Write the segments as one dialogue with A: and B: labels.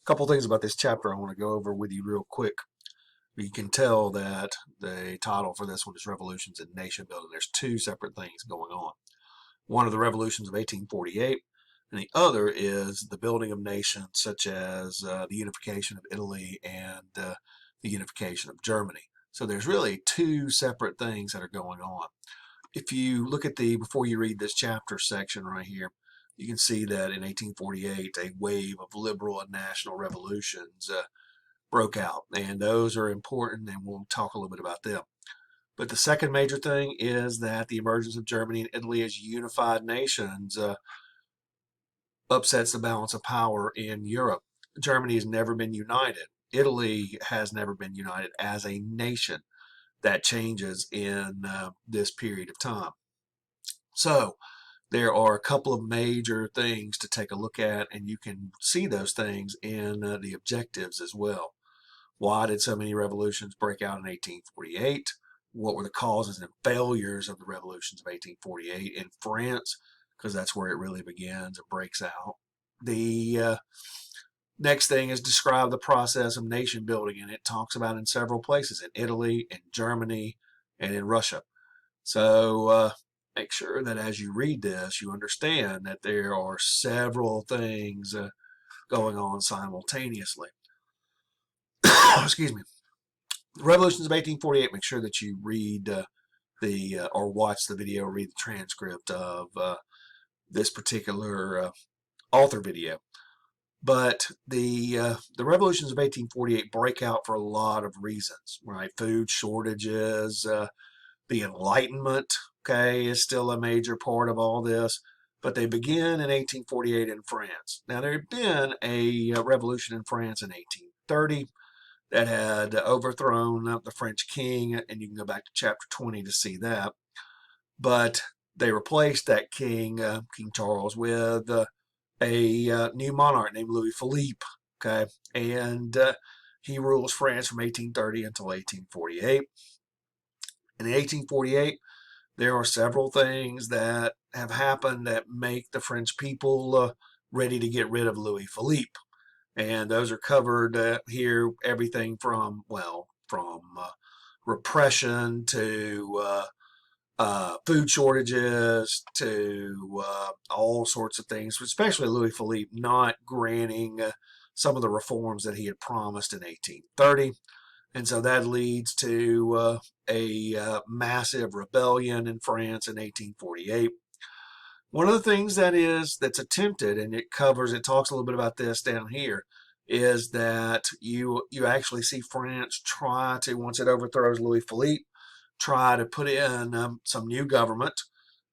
A: A couple things about this chapter I want to go over with you real quick. You can tell that the title for this one is Revolutions in Nation Building. There's two separate things going on. One of the revolutions of 1848, and the other is the building of nations, such as the unification of Italy and the unification of Germany. So there's really two separate things that are going on. If you look at before you read this chapter section right here, you can see that in 1848, a wave of liberal and national revolutions broke out, and those are important, and we'll talk a little bit about them. But the second major thing is that the emergence of Germany and Italy as unified nations upsets the balance of power in Europe. Germany has never been united. Italy has never been united as a nation. That changes in this period of time. So there are a couple of major things to take a look at, and you can see those things in the objectives as well. Why did so many revolutions break out in 1848? What were the causes and failures of the revolutions of 1848 in France? Because that's where it really begins and breaks out. The next thing is describe the process of nation building, and it talks about in several places, in Italy, in Germany, and in Russia. So make sure that as you read this, you understand that there are several things going on simultaneously. Excuse me. The Revolutions of 1848, make sure that you read or watch the video, read the transcript of this particular author video. But the revolutions of 1848 break out for a lot of reasons, right? Food shortages, the Enlightenment, okay, is still a major part of all this. But they begin in 1848 in France. Now, there had been a revolution in France in 1830 that had overthrown the French king, and you can go back to chapter 20 to see that. But they replaced that king, King Charles, with a new monarch named Louis Philippe. Okay, and he rules France from 1830 until 1848. In 1848, there are several things that have happened that make the French people ready to get rid of Louis Philippe. And those are covered here, everything from, repression to food shortages to all sorts of things, especially Louis Philippe not granting some of the reforms that he had promised in 1830. And so that leads to a massive rebellion in France in 1848. One of the things that's attempted, and it talks a little bit about this down here, is that you actually see France try to, once it overthrows Louis Philippe, try to put in some new government.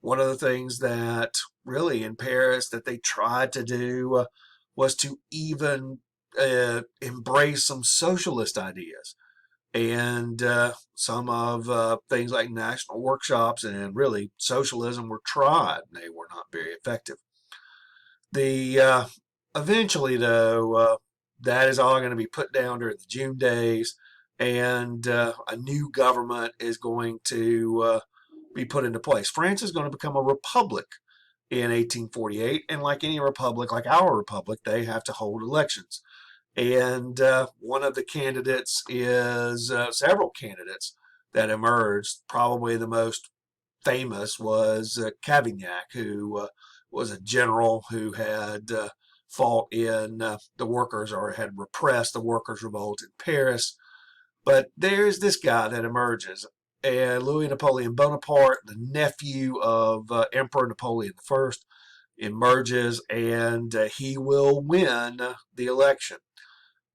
A: One of the things that really in Paris that they tried to do was to even embrace some socialist ideas. And some of things like national workshops and really socialism were tried. They were not very effective. The eventually, though, that is all going to be put down during the June days, and a new government is going to be put into place. France is going to become a republic in 1848, and like any republic, like our republic, they have to hold elections. And one of the candidates is several candidates that emerged. Probably the most famous was Cavaignac, who was a general who had fought in the workers or had repressed the workers' revolt in Paris. But there's this guy that emerges, and Louis Napoleon Bonaparte, the nephew of Emperor Napoleon I, emerges, and he will win the election.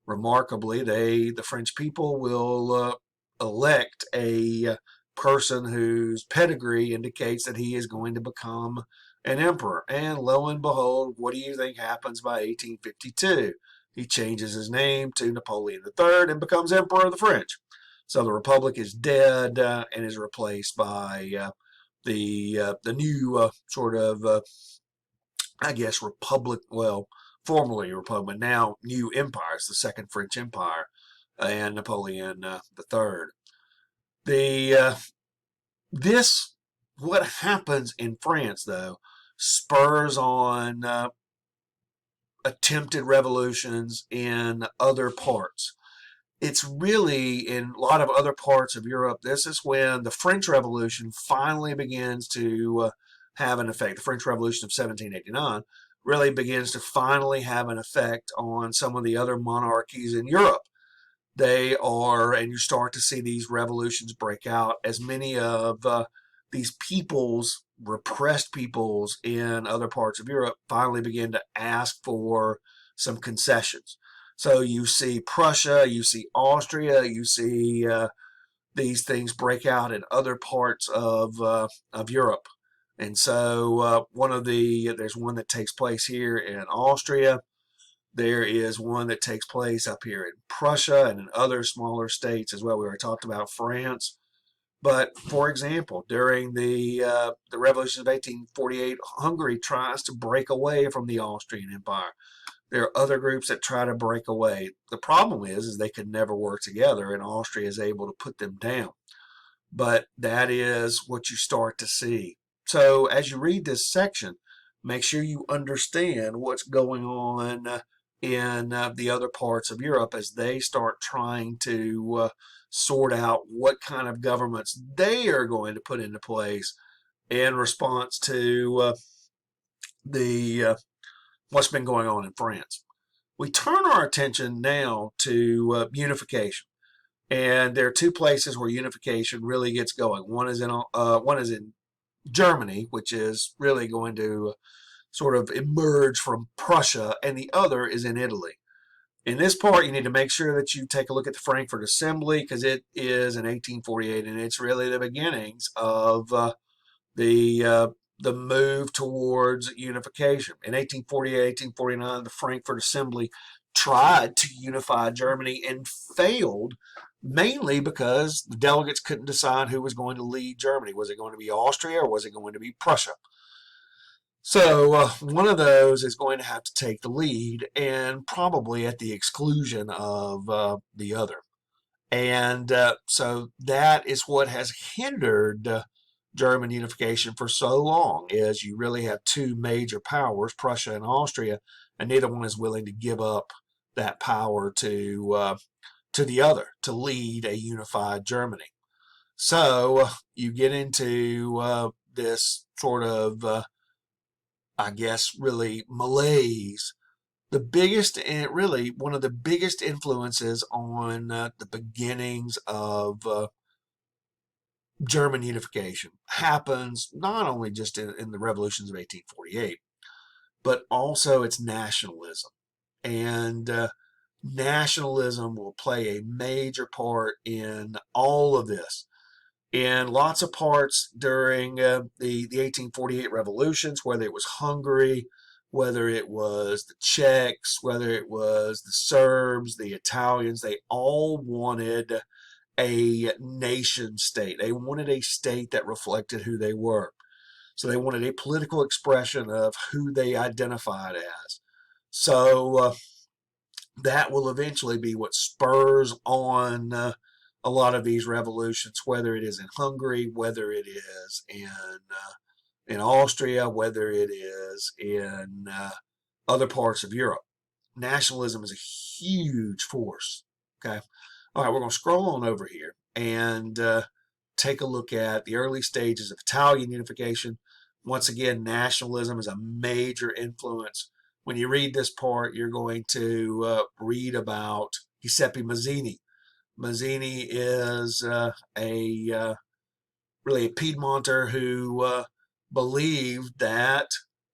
A: Remarkably, the French people will elect a person whose pedigree indicates that he is going to become an emperor. And lo and behold, what do you think happens by 1852? He changes his name to Napoleon III and becomes emperor of the French. So the republic is dead and is replaced by the new republic. Well, formerly a republic, now new empires, the Second French Empire and Napoleon III. This what happens in France though spurs on attempted revolutions in other parts. It's really in a lot of other parts of Europe. This is when the French Revolution finally begins to have an effect. The French Revolution of 1789 really begins to finally have an effect on some of the other monarchies in Europe. They are, and you start to see these revolutions break out as many of these peoples, repressed peoples in other parts of Europe, finally begin to ask for some concessions. So you see Prussia, you see Austria, you see these things break out in other parts of Europe. And so there's one that takes place here in Austria. There is one that takes place up here in Prussia and in other smaller states as well. We already talked about France. But for example, during the Revolution of 1848, Hungary tries to break away from the Austrian Empire. There are other groups that try to break away. The problem is they could never work together, and Austria is able to put them down. But that is what you start to see. So as you read this section, make sure you understand what's going on in the other parts of Europe as they start trying to sort out what kind of governments they are going to put into place in response to the what's been going on in France. We turn our attention now to unification, and there are two places where unification really gets going. One is in Germany, which is really going to sort of emerge from Prussia, and the other is in Italy. In this part, you need to make sure that you take a look at the Frankfurt Assembly because it is in 1848, and it's really the beginnings of the move towards unification. In 1848, 1849, the Frankfurt Assembly tried to unify Germany and failed, mainly because the delegates couldn't decide who was going to lead Germany. Was it going to be Austria or was it going to be Prussia? So one of those is going to have to take the lead, and probably at the exclusion of the other. And so that is what has hindered German unification for so long, is you really have two major powers, Prussia and Austria, and neither one is willing to give up that power to the other to lead a unified Germany. So you get into this sort of I guess, really malaise. The biggest, and really one of the biggest influences on the beginnings of German unification happens not only just in the revolutions of 1848, but also its nationalism. And nationalism will play a major part in all of this. In lots of parts during the 1848 revolutions, whether it was Hungary, whether it was the Czechs, whether it was the Serbs, the Italians, they all wanted a nation state. They wanted a state that reflected who they were. So they wanted a political expression of who they identified as. So that will eventually be what spurs on a lot of these revolutions, whether it is in Hungary, whether it is in Austria, whether it is in other parts of Europe. Nationalism is a huge force. Okay, all right, we're going to scroll on over here and take a look at the early stages of Italian unification. Once again, nationalism is a major influence. When you read this part, you're going to read about Giuseppe Mazzini. Mazzini is really a Piedmonter who believed that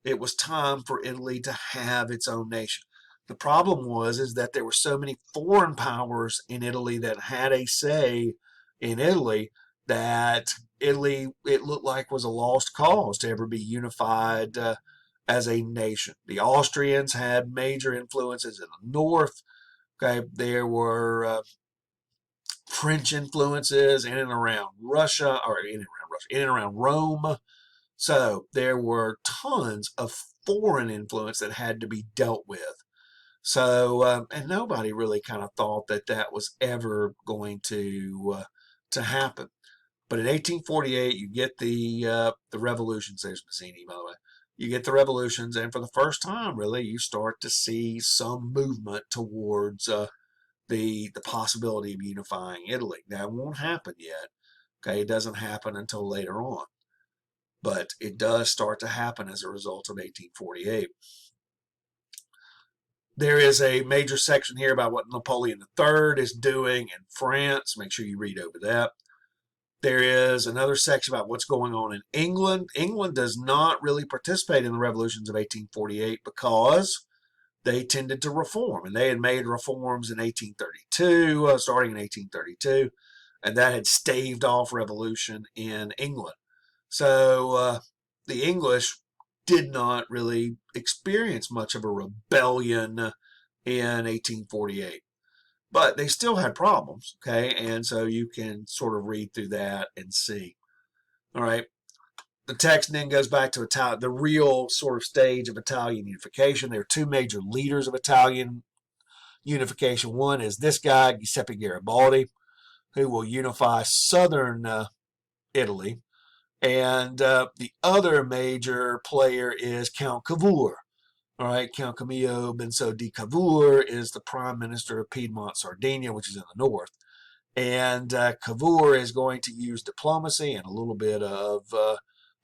A: it was time for Italy to have its own nation. The problem is that there were so many foreign powers in Italy that had a say in Italy that Italy, it looked like, was a lost cause to ever be unified as a nation. The Austrians had major influences in the north. Okay, there were French influences in and around Russia, or in and around Rome. So there were tons of foreign influence that had to be dealt with. So, and nobody really kind of thought that that was ever going to happen. But in 1848, you get the revolutions. There's Mazzini, by the way. you get the revolutions, and for the first time, really, you start to see some movement towards the possibility of unifying Italy. That won't happen yet. Okay, it doesn't happen until later on, but it does start to happen as a result of 1848. There is a major section here about what Napoleon III is doing in France. Make sure you read over that. There is another section about what's going on in England. England does not really participate in the revolutions of 1848 because they tended to reform, and they had made reforms in 1832, starting in 1832, and that had staved off revolution in England. So the English did not really experience much of a rebellion in 1848. But they still had problems, okay? And so you can sort of read through that and see. All right. The text then goes back to Italian, the real sort of stage of Italian unification. There are two major leaders of Italian unification. One is this guy, Giuseppe Garibaldi, who will unify southern Italy. And the other major player is Count Cavour. All right, Count Camillo Benso di Cavour is the prime minister of Piedmont, Sardinia, which is in the north. And Cavour is going to use diplomacy and a little bit of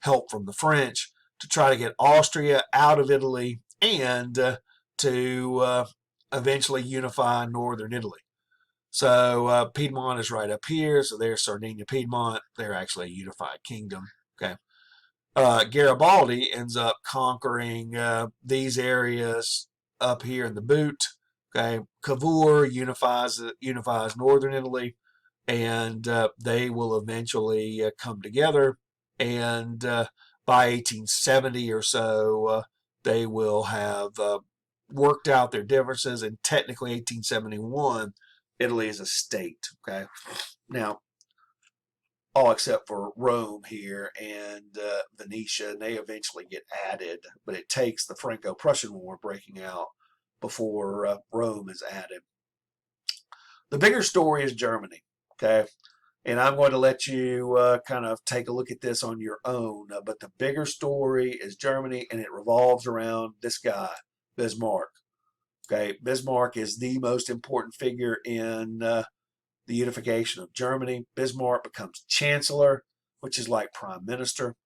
A: help from the French to try to get Austria out of Italy and to eventually unify northern Italy. So Piedmont is right up here. So there's Sardinia, Piedmont. They're actually a unified kingdom. Okay. Garibaldi ends up conquering these areas up here in the boot. Okay, Cavour unifies northern Italy, and they will eventually come together. And by 1870 or so, they will have worked out their differences. And technically, 1871, Italy is a state. Okay, now all except for Rome here and Venetia, and they eventually get added, but it takes the Franco-Prussian War breaking out before Rome is added. The bigger story is Germany, okay? And I'm going to let you kind of take a look at this on your own, but the bigger story is Germany, and it revolves around this guy, Bismarck. Okay, Bismarck is the most important figure in the unification of Germany. Bismarck becomes chancellor, which is like prime minister.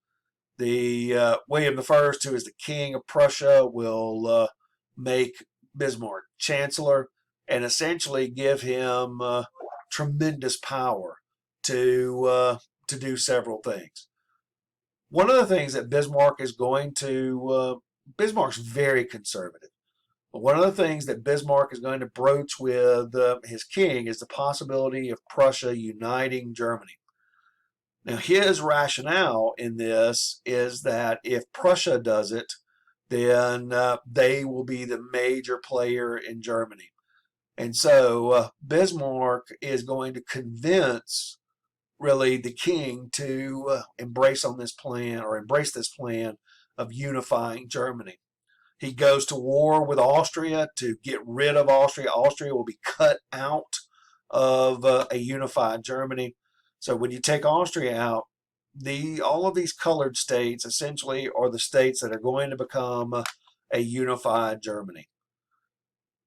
A: The William I, who is the king of Prussia, will make Bismarck chancellor and essentially give him tremendous power to do several things. One of the things that Bismarck is going to Bismarck's very conservative. One of the things that Bismarck is going to broach with his king is the possibility of Prussia uniting Germany. Now, his rationale in this is that if Prussia does it, then they will be the major player in Germany. And so Bismarck is going to convince really the king to embrace this plan of unifying Germany. He goes to war with Austria to get rid of Austria. Austria will be cut out of a unified Germany. So when you take Austria out, all of these colored states essentially are the states that are going to become a unified Germany.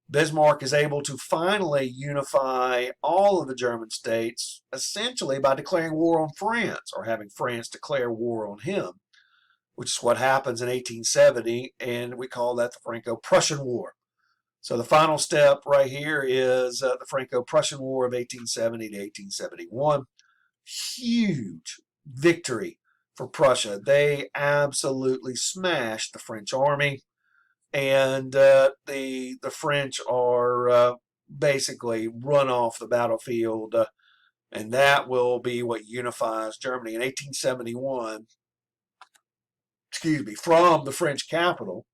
A: Bismarck is able to finally unify all of the German states essentially by declaring war on France or having France declare war on him, which is what happens in 1870, and we call that the Franco-Prussian War. So the final step right here is the Franco-Prussian War of 1870 to 1871. Huge victory for Prussia. They absolutely smashed the French army, and the French are basically run off the battlefield, and that will be what unifies Germany. In 1871, from the French capital,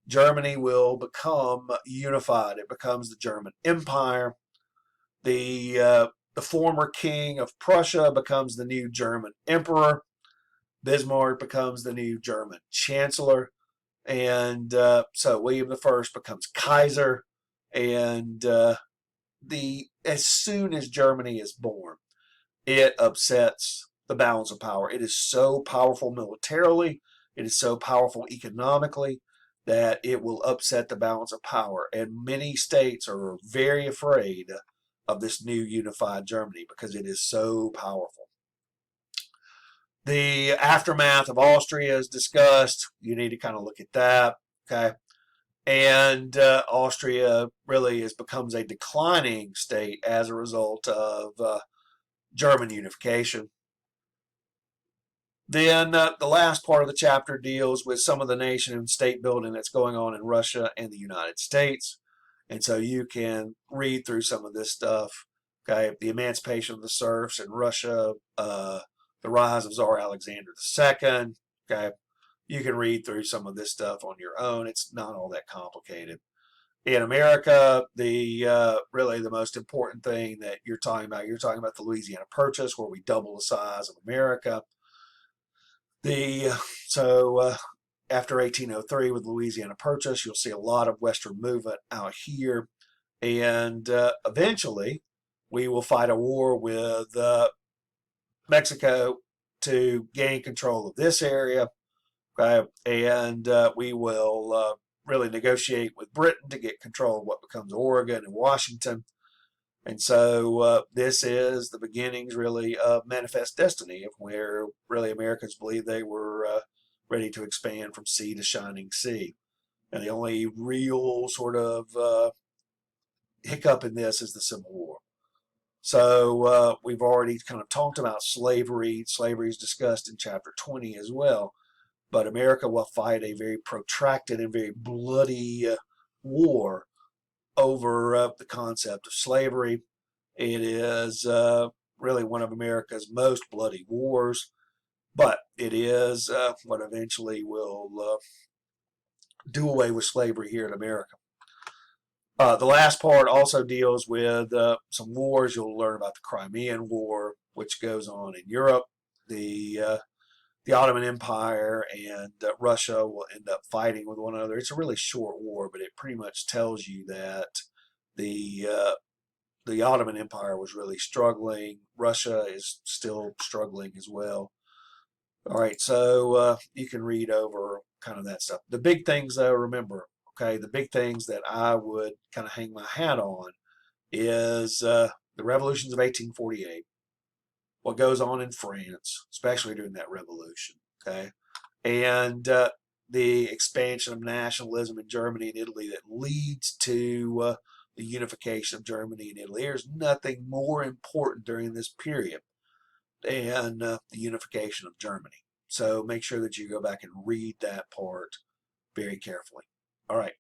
A: Germany will become unified. It becomes the German Empire. The former king of Prussia becomes the new German emperor. Bismarck becomes the new German chancellor. And so William I becomes Kaiser. And as soon as Germany is born, it upsets the balance of power. It is so powerful militarily. It is so powerful economically that it will upset the balance of power. And many states are very afraid of this new unified Germany because it is so powerful. The aftermath of Austria is discussed. You need to kind of look at that. Okay. And Austria really becomes a declining state as a result of German unification. Then the last part of the chapter deals with some of the nation and state building that's going on in Russia and the United States. And so you can read through some of this stuff. Okay, the emancipation of the serfs in Russia, the rise of Tsar Alexander II. Okay, you can read through some of this stuff on your own. It's not all that complicated. In America, the really the most important thing that you're talking about the Louisiana Purchase, where we double the size of America. So after 1803 with Louisiana Purchase, you'll see a lot of Western movement out here, and eventually we will fight a war with Mexico to gain control of this area, okay? And we will really negotiate with Britain to get control of what becomes Oregon and Washington. And so this is the beginnings, really, of Manifest Destiny, of where really Americans believed they were ready to expand from sea to shining sea. And the only real sort of hiccup in this is the Civil War. So we've already kind of talked about slavery. Slavery is discussed in chapter 20 as well. But America will fight a very protracted and very bloody war over the concept of slavery. It is really one of America's most bloody wars, but it is what eventually will do away with slavery here in America. The last part also deals with some wars. You'll learn about the Crimean War, which goes on in Europe. The Ottoman Empire and Russia will end up fighting with one another. It's a really short war, but it pretty much tells you that the Ottoman Empire was really struggling. Russia is still struggling as well. All right, so you can read over kind of that stuff. The big things, though, remember, okay, the big things that I would kind of hang my hat on is the revolutions of 1848, what goes on in France, especially during that revolution, okay, and the expansion of nationalism in Germany and Italy that leads to the unification of Germany and Italy. There's nothing more important during this period than the unification of Germany. So make sure that you go back and read that part very carefully. All right.